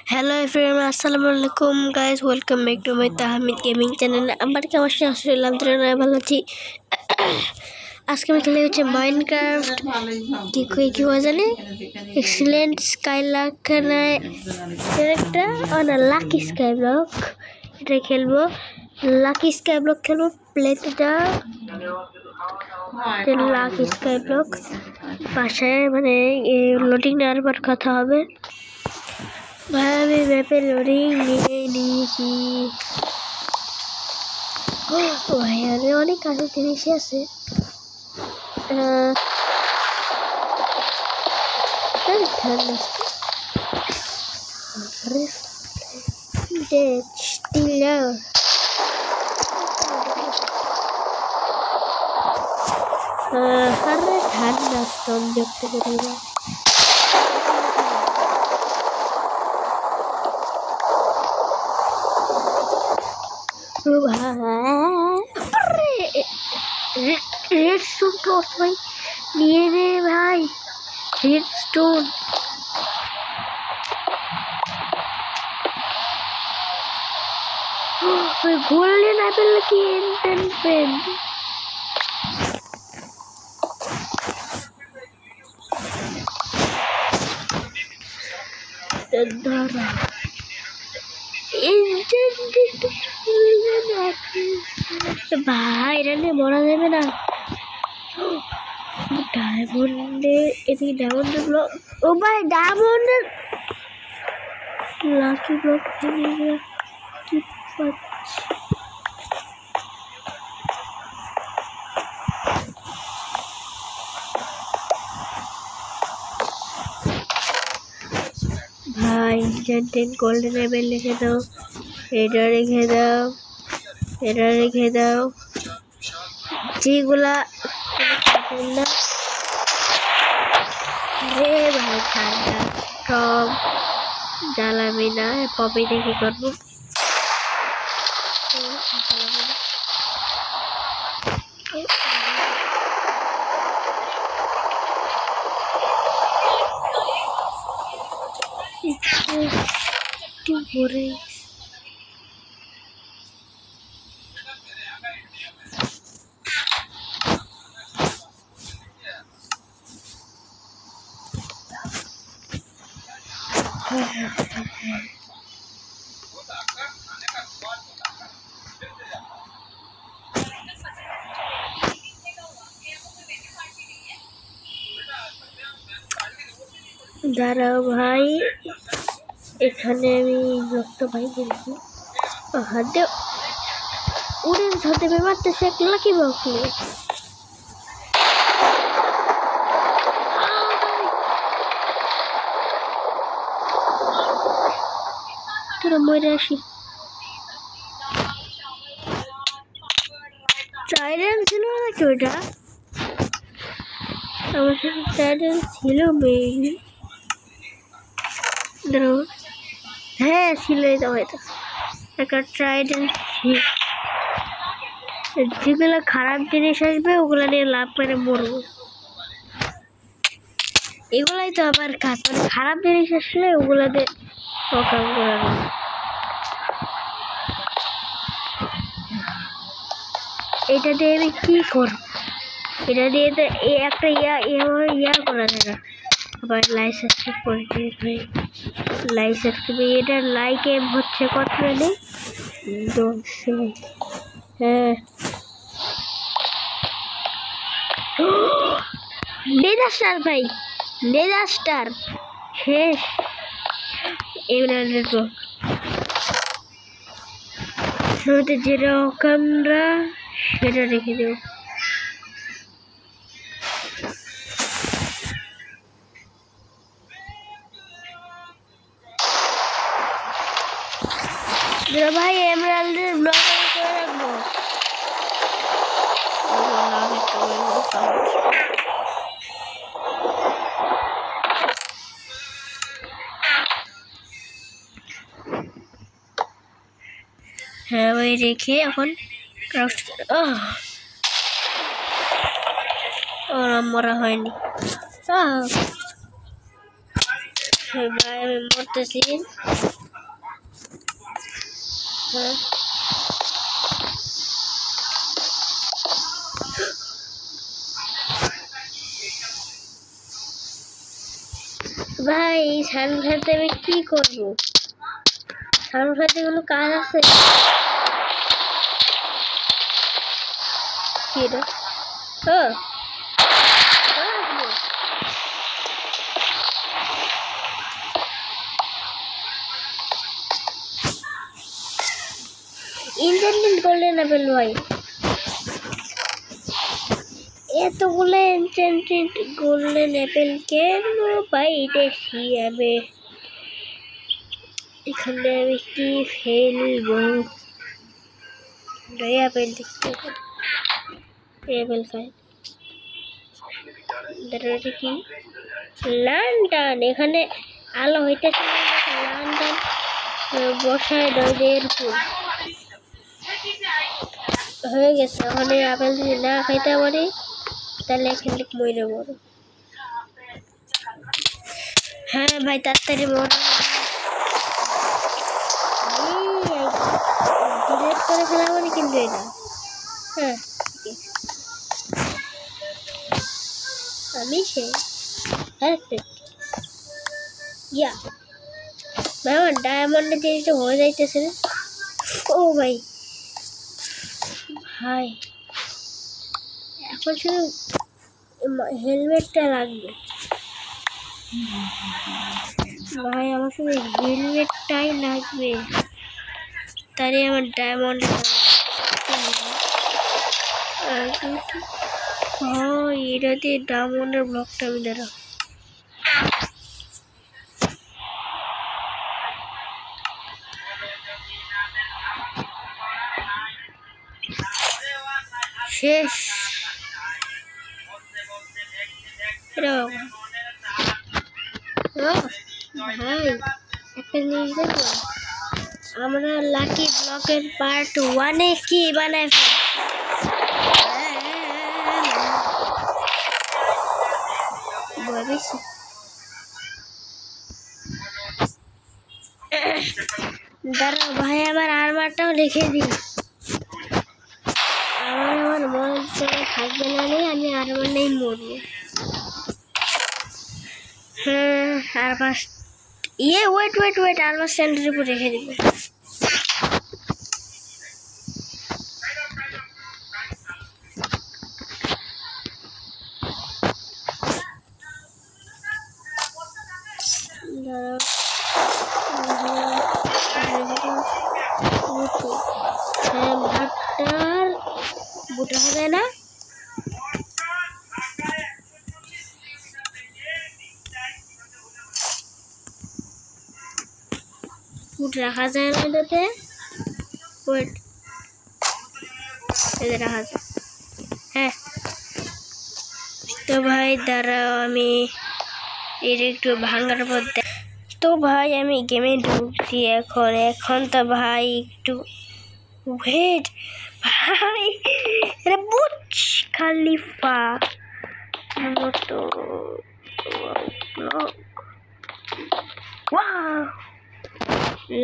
Hello everyone, Assalamualaikum guys, welcome back to my Tahmid Gaming channel. আমার কি আমার সাথে আসলাম তোরা ভালো আছি। আজকে আমি খেলে হচ্ছে মাইনক্রাফট কি হয় জানে এক্সিলেন্ট স্কাইলাক একটা না লাকি স্কাই ব্লক এটা খেলবো। লাকি স্কাই ব্লক খেলবো প্লেটা লাকি স্কাই ব্লক বাসায় মানে লোডিং নেওয়ার পর কথা হবে। ভাই আমি ম্যাপে লোডিং নিয়ে নিয়েছি। ভাই আমি অনেক কাছে জিনিসই আছে। ঠান্ডা স্টম দেখতে পারি না। रेडस्टोन टॉर्च भाई लिए रे भाई रेडस्टोन गोल्डन एप्पल की एंटन पेन दरा ভাই এটা মরা যাবে না। ডায়মন্ডে এদিকে ডায়মন্ডের ব্লক ও ভাই ডায়মন্ডের লাকি ব্লক কি পাচ্ছি ভাই জেন্টেন গোল্ডেন এবেল লিখে দাও, এটা রেখে দাও, এটা রেখে দাও, যেগুলা রে ভাই ঠান্ডা সব জ্বালাবি না। পপি দেখি করবো ভরে দাঁড়াও ভাই এখানে আমি রক্ত ভাই বলছি হাতে উড়ে হাতে মারতেছে এক লাকি ব্লক নিয়ে। তোরা মরে আসি ট্রাইডেন্ট ছিল নাকি ওটা? আমার সাথে ট্রাইডেন্ট ছিল মেবি, হ্যাঁ ছিলই তো হয়তো একটা ট্রাইডেন্ট। যেগুলো খারাপ জিনিস আসবে ওগুলা নিয়ে লাভ করে মরবো, এগুলাই তো আবার কাজ। মানে খারাপ জিনিস আসলে ওগুলাতে সকাল করা এটা দিয়ে আমি কি করব? এটা দিয়ে তো একটা ইয়া করা যায় না। আবার লাইসেন্স করে লাইসেন্স এটা লাইকে হচ্ছে কত নেই 200। হ্যাঁ ডিজাস্টার ভাই ডিজাস্টার শেষ। এমরাল্ডের ব্লক আমাদের যেরকমরা সেটা রেখে দেব। ভাই এমরাল্ডের ব্লক করে রাখবো। হ্যাঁ ওই রেখে এখন মরা হয়নি। ভাই আমি মরতেছি। হ্যাঁ ভাই সানফ্লাতে আমি কি করবো? সানফ্লাতে কোনো কাজ আছে? কি রে? ইন্টারনেট গোল্ডেন অ্যাপেল ভাই, এতগুলো ইন্টারনেট গোল্ডেন অ্যাপেল কেন ভাই দেখি আমি? এখানে আমি কি ফেলবো? অ্যাপেল দেখতে অ্যাপেল খাই। কি লন্ডন, এখানে আলো হইতেছে লন্ডন বসায় দরজের ফুল হয়ে গেছে। ওখানে আপেল যদি না খাইতে পারি তাহলে এখান থেকে মরে বড়। হ্যাঁ ভাই তাড়াতাড়ি মর, ডিলেট করে ফেলা মানে কিন্তু এটা। হ্যাঁ আমি সে ইয়া ভাই আমার ডায়মন্ডের জিনিসটা হয়ে যাইতেছে না। ও ভাই ভাই এখন শুধু হেলমেটটা লাগবে ভাই, আমার শুধু হেলমেটটাই লাগবে, তারই আমার ডায়মন্ড। এটা দিয়ে ডায়মন্ডের ব্লকটা আমি দাঁড়া শেষ। ভাই একটা জিনিস দেখো, আমরা লাকি ব্লকের পার্ট 1-এ কি বানাই দাঁড়াও ভাই, আমার আর্মারটাও লিখে দিই। আমার মনে থাকবে না, আমি আর্মার নেই মরবো। হ্যাঁ আর্মার ওয়েট আর্মার স্ট্যান্ডের উপর রেখে দিব। বুট রাখা যায় না, বুট রাখা যায় না এটাতে। ওয়েট এতে রাখা যায়। হ্যাঁ তো ভাই দাঁড়াও, আমি এর একটু ভাঙার পর তো ভাই আমি গেমে ঢুকছি এখন তো ভাই একটু ওয়েট ভাই, এটা বুর্জ খলিফা মতো ওয়াও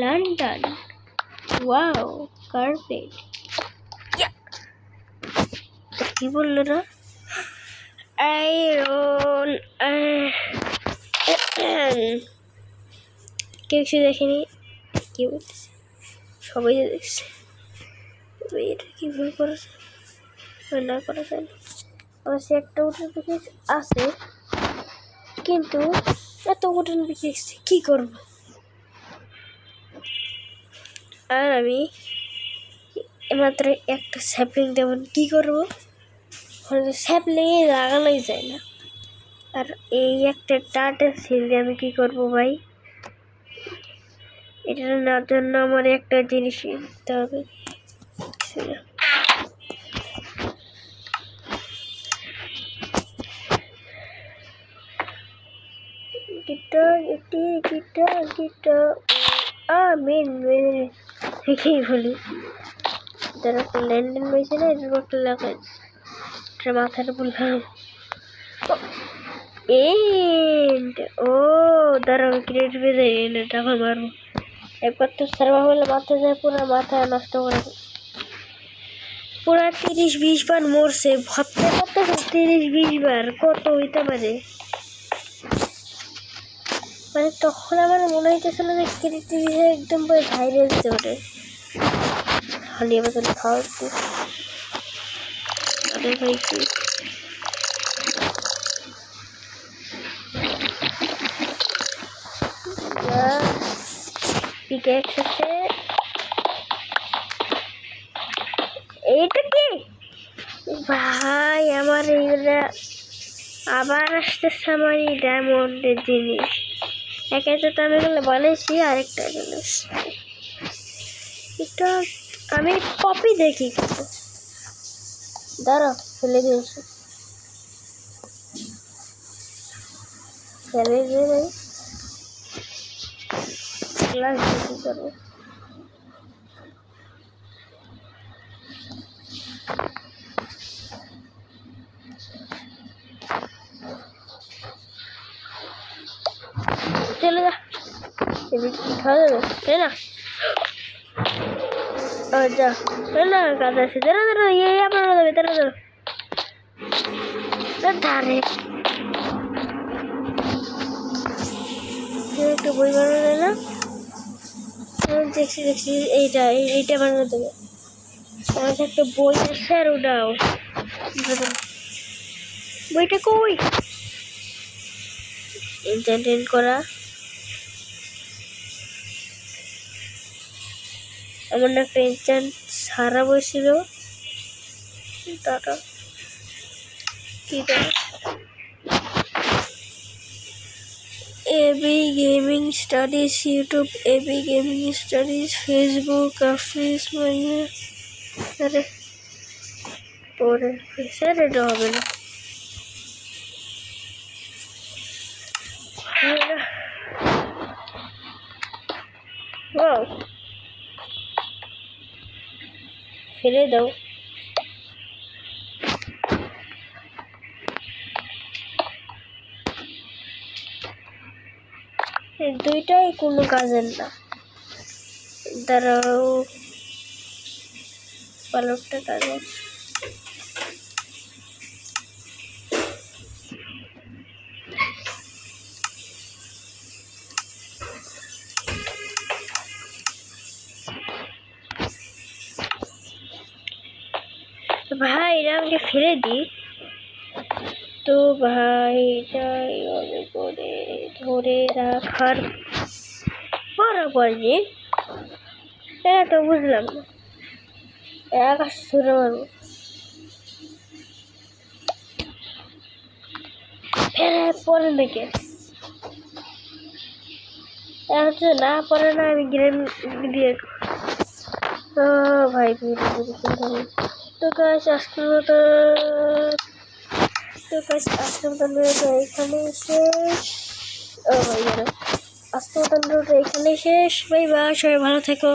লন্ডন ওয়াও কার্পেট। কি বললো না? আয়রন কেউ কিছু দেখেনি, কি বলতেছে সবাই দেখছে। এটা কি ভুল করেছে না করা যায় না, অবশ্যই একটা উঠে দেখে আছে কিন্তু এত উঠে দেখে কি করবো। আর আমি মাত্র একটা স্যাপলিং দেবো, কি করবো? স্যাপলিং লাগানোই যায় না। আর এই একটা টার্টেল সিল দিয়ে আমি কি করবো ভাই? এটা নেওয়ার জন্য আমার একটা জিনিস নিতে হবে। দেখেই বলি তারা একটা ল্যান্ডন হয়েছে না, এটার একটা লাগাই মাথার উপর एंड ओ दाঁড়াও ক্রিয়েট পেজে এনে টাকা মারবো একবার তো সার্ভার হলে মাথা যায় পুরো মাথা নষ্ট করে পুরা 30-20 বার মরছে ভাবতে ভাবতে 30-20 বার কত হইতে পারে মানে তখন আমার মনে হইতেছিল যে ক্রিয়েটিভ একদম পুরো ভাইরাল হতে পারে খালি আমাদের খাওয়াচ্ছি আরে ভাই কি পিকেক্স এইটা কি ভাই আমার এইগুলা আবার আসতেছে আমার এই ডায়মন্ডের জিনিস একে তো আমি এগুলো বানাইছি আরেকটা জিনিস এটা আমি কপি দেখি কিন্তু দাঁড়াও ফেলে দিয়েছি ফেলে দিয়ে ক্লাস দেখি করবো चले जा खा है ना और जा है ना कादा से तेरा तेरा ये अपना दे तेरा तेरा धारे ये तो বই বানানো না দেখছি দেখছি এইটা বানানো দেবে আমার একটা বই আছে আর ওটাও বইটা কই ইন্টারনেট করা আমার একটা ইনস্ট্যান্ট সারা বসছিল টাটা কি AB gaming studies YouTube AB gaming studies Facebook office মানে আরে পরে ফেসের এটা হবে না ফেলে দাও দুইটাই কোনো কাজের না দাঁড়াও পালকটা কাজের ভাই এটা আমাকে ফেলে দিই তো ভাই এটাই অনেক করে ধরে রাখার বরাবর যে এটা তো বুঝলাম না আকাশ ধরে মারবো ফেলে পরে নাকি এখন তো না পরে না আমি গেম দিয়ে তো ভাই তো গাছ আজকের মতো এখানে শেষ ও ভাই আজকের মতো এখানে শেষ বাই বাই সবাই ভালো থেকো।